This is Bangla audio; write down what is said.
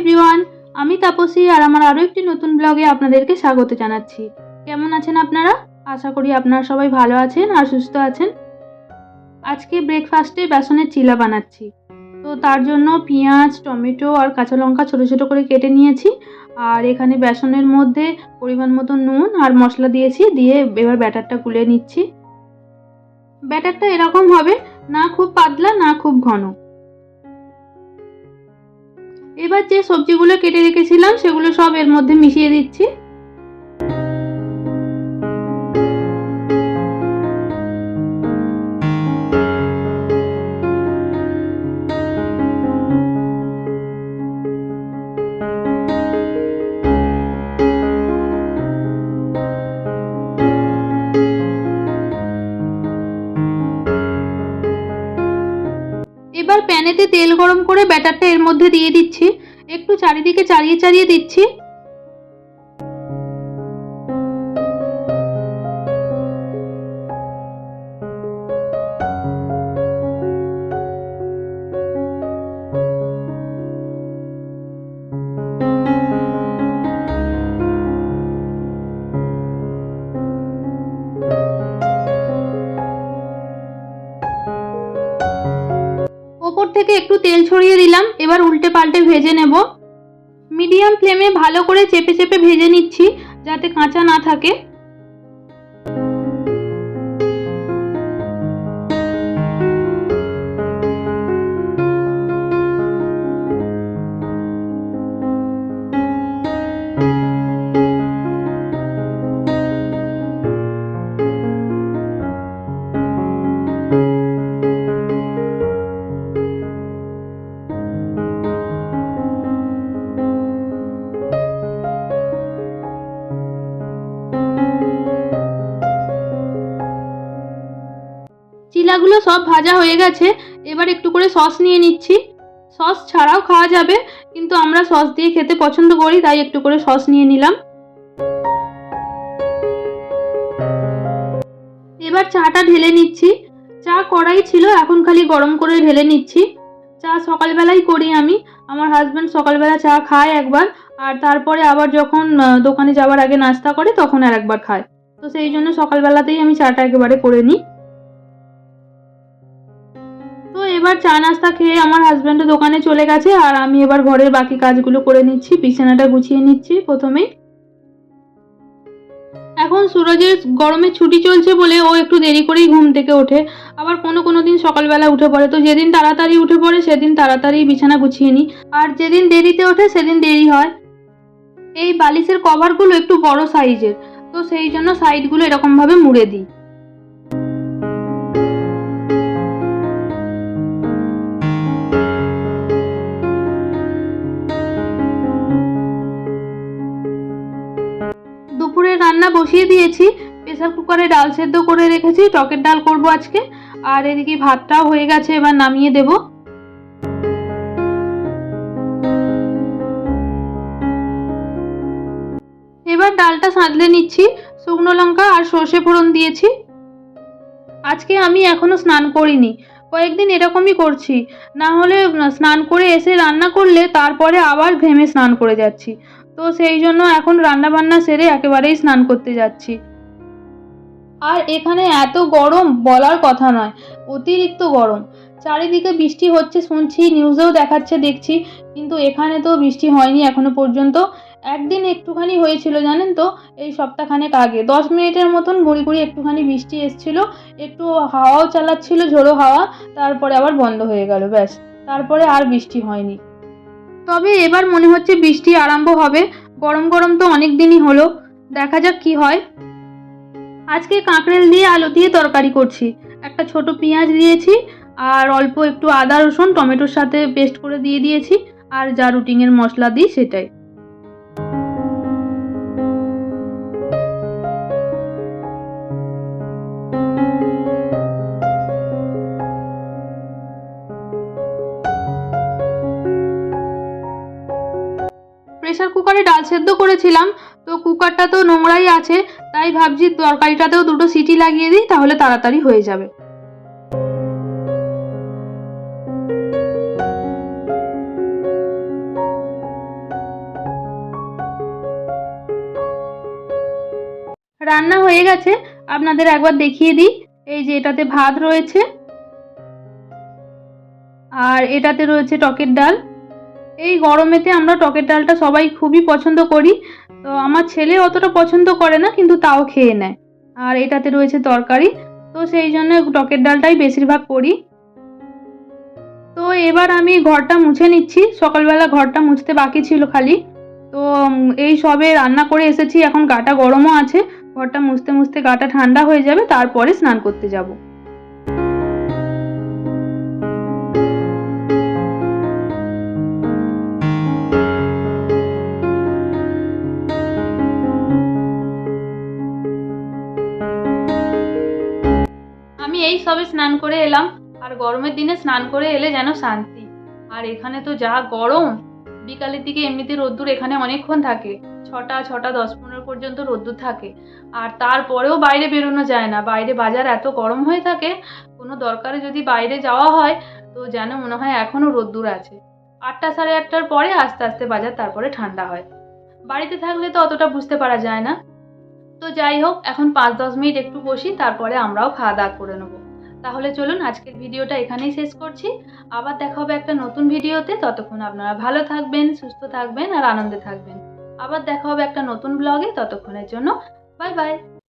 এভরিওয়ান, আমি তাপসী আর আমার আরও একটি নতুন ব্লগে আপনাদেরকে স্বাগত জানাচ্ছি। কেমন আছেন আপনারা? আশা করি আপনারা সবাই ভালো আছেন আর সুস্থ আছেন। আজকে ব্রেকফাস্টে বেসনের চিলা বানাচ্ছি। তো তার জন্য পেঁয়াজ, টমেটো আর কাঁচা লঙ্কা ছোটো ছোটো করে কেটে নিয়েছি। আর এখানে বেসনের মধ্যে পরিমাণ মতো নুন আর মশলা দিয়েছি, দিয়ে এবার ব্যাটারটা গুলে নিচ্ছি। ব্যাটারটা এরকম হবে, না খুব পাতলা না খুব ঘন। এবার যে সবজিগুলো কেটে রেখেছিলাম সেগুলো সব এর মধ্যে মিশিয়ে দিচ্ছি। এবার প্যানেতে তেল গরম করে ব্যাটারটা এর মধ্যে দিয়ে দিচ্ছি, একটু চারিদিকে চালিয়ে চালিয়ে দিচ্ছি। ওপর থেকে একটু তেল ছড়িয়ে দিলাম, এবার উল্টে পাল্টে ভেজে নেব। মিডিয়াম ফ্লেমে ভালো করে চেপে চেপে ভেজে নিচ্ছি যাতে কাঁচা না থাকে। চিলাগুলো সব ভাজা হয়ে গেছে, এবার একটু করে সস নিয়ে নিচ্ছি। সস ছাড়াও খাওয়া যাবে, কিন্তু আমরা সস দিয়ে খেতে পছন্দ করি, তাই একটু করে সস নিয়ে নিলাম। এবার চাটা ঢেলে নিচ্ছি। চা কড়াই ছিল, এখন খালি গরম করে ঢেলে নিচ্ছি। চা সকালবেলাই করি আমি, আমার হাজব্যান্ড সকালবেলা চা খায় একবার, আর তারপরে আবার যখন দোকানে যাওয়ার আগে নাস্তা করে তখন আর একবার খায়। তো সেই জন্য সকালবেলাতেই আমি চাটা একেবারে করে নিই। তো এবার চা নাস্তা খেয়ে আমার হাজব্যান্ডও দোকানে চলে গেছে, আর আমি এবার ঘরের বাকি কাজগুলো করে নিচ্ছি। বিছানাটা গুছিয়ে নিচ্ছি প্রথমেই। এখন সুরজের গরমে ছুটি চলছে বলে ও একটু দেরি করেই ঘুম থেকে ওঠে, আবার কোনো দিন সকালবেলা উঠে পড়ে। তো যেদিন তাড়াতাড়ি উঠে পড়ে সেদিন তাড়াতাড়ি বিছানা গুছিয়ে নিই, আর যেদিন দেরিতে ওঠে সেদিন দেরি হয়। এই বালিশের কভারগুলো একটু বড় সাইজের, তো সেই জন্য সাইডগুলো এরকমভাবে মুড়ে দিই। দুপুরে রান্না বসিয়ে দিয়েছি, প্রেসার কুকারে ডাল সেদ্ধ করে রেখেছি, টকের ডাল করব আজকে। আর এদিকে ভাতটাও হয়ে গেছে, এবার নামিয়ে দেব। এবার ডালটা সাঁতলে নিচ্ছি, শুকনো লঙ্কা আর সর্ষে ফোড়ন দিয়েছি। আজকে আমি এখনো স্নান করিনি, কয়েকদিন এরকমই করছি, না হলে স্নান করে এসে রান্না করলে তারপরে আবার ঘেমে স্নান করে যাচ্ছি। তো সেই জন্য এখন রান্না বান্না সেরে একেবারেই স্নান করতে যাচ্ছি। আর এখানে এত গরম বলার কথা নয়, অতিরিক্ত গরম। চারিদিকে বৃষ্টি হচ্ছে শুনছি, নিউজেও দেখাচ্ছে দেখছি, কিন্তু এখানে তো বৃষ্টি হয়নি এখনো পর্যন্ত। একদিন একটুখানি হয়েছিল জানেন তো, এই সপ্তাহখানেক আগে 10 মিনিটের মতন গুঁড়ি গুঁড়ি একটুখানি বৃষ্টি এসছিল, একটু হাওয়াও চালাচ্ছিল, ঝোড়ো হাওয়া, তারপরে আবার বন্ধ হয়ে গেল, ব্যাস। তারপরে আর বৃষ্টি হয়নি। তবে এবার মনে হচ্ছে বৃষ্টি আরম্ভ হবে। গরম গরম তো অনেক দিনই হলো, দেখা যাক কি হয়। আজকে কাঁকরেল দিয়ে আলু দিয়ে তরকারি করছি। একটা ছোট পেঁয়াজ দিয়েছি, আর অল্প একটু আদা রসুন টমেটোর সাথে পেস্ট করে দিয়ে দিয়েছি, আর যা রুটিনের মশলা দিই সেটাই। প্রেসার কুকারে ডাল সেদ্ধ করেছিলাম, তো কুকারটা তো নোংরাই আছে, তাই ভাবছি তরকারিটাতেও দুটো সিটি লাগিয়ে দিই, তাহলে তাড়াতাড়ি হয়ে যাবে। রান্না হয়ে গেছে, আপনাদের একবার দেখিয়ে দিই। এই যে এটাতে ভাত রয়েছে আর এটাতে রয়েছে টকের ডাল। এই গরমেতে আমরা টকের ডালটা সবাই খুবই পছন্দ করি। তো আমার ছেলে অতটা পছন্দ করে না, কিন্তু তাও খেয়ে নেয়। আর এটাতে রয়েছে তরকারি, তো সেই জন্য টকের ডালটাই বেশিরভাগ করি। তো এবার আমি ঘরটা মুছে নিচ্ছি, সকালবেলা ঘরটা মুছতে বাকি ছিল খালি। তো এই সবে রান্না করে এসেছি, এখন গাটা গরমও আছে। ঘরটা মুছতে মুছতে গাটা ঠান্ডা হয়ে যাবে, তারপরে স্নান করতে যাব। আমি এই সবে স্নান করে এলাম, আর গরমের দিনে স্নান করে এলে যেন শান্তি। আর এখানে তো যা গরম, বিকালের দিকে এমনিতে রোদ্দুর এখানে অনেকক্ষণ থাকে, 6টা 10-15 পর্যন্ত রোদ্দুর থাকে। আর তারপরেও বাইরে বেরোনো যায় না, বাইরে বাজার এত গরম হয়ে থাকে। কোনো দরকারে যদি বাইরে যাওয়া হয় তো যেন মনে হয় এখনও রোদ্দুর আছে। 8টা 8:30টার পরে আস্তে আস্তে বাজার তারপরে ঠান্ডা হয়। বাড়িতে থাকলে তো অতটা বুঝতে পারা যায় না। তো যাই হোক, এখন 5-10 মিনিট একটু বসি, তারপরে আমরাও খাওয়া দাওয়া করে নেবো। তাহলে চলুন আজকের ভিডিওটা এখানেই শেষ করছি। আবার দেখা হবে একটা নতুন ভিডিওতে। ততক্ষণ আপনারা ভালো থাকবেন, সুস্থ থাকবেন আর আনন্দে থাকবেন। আবার দেখা হবে একটা নতুন ব্লগে। ততক্ষণের জন্য বাই বাই।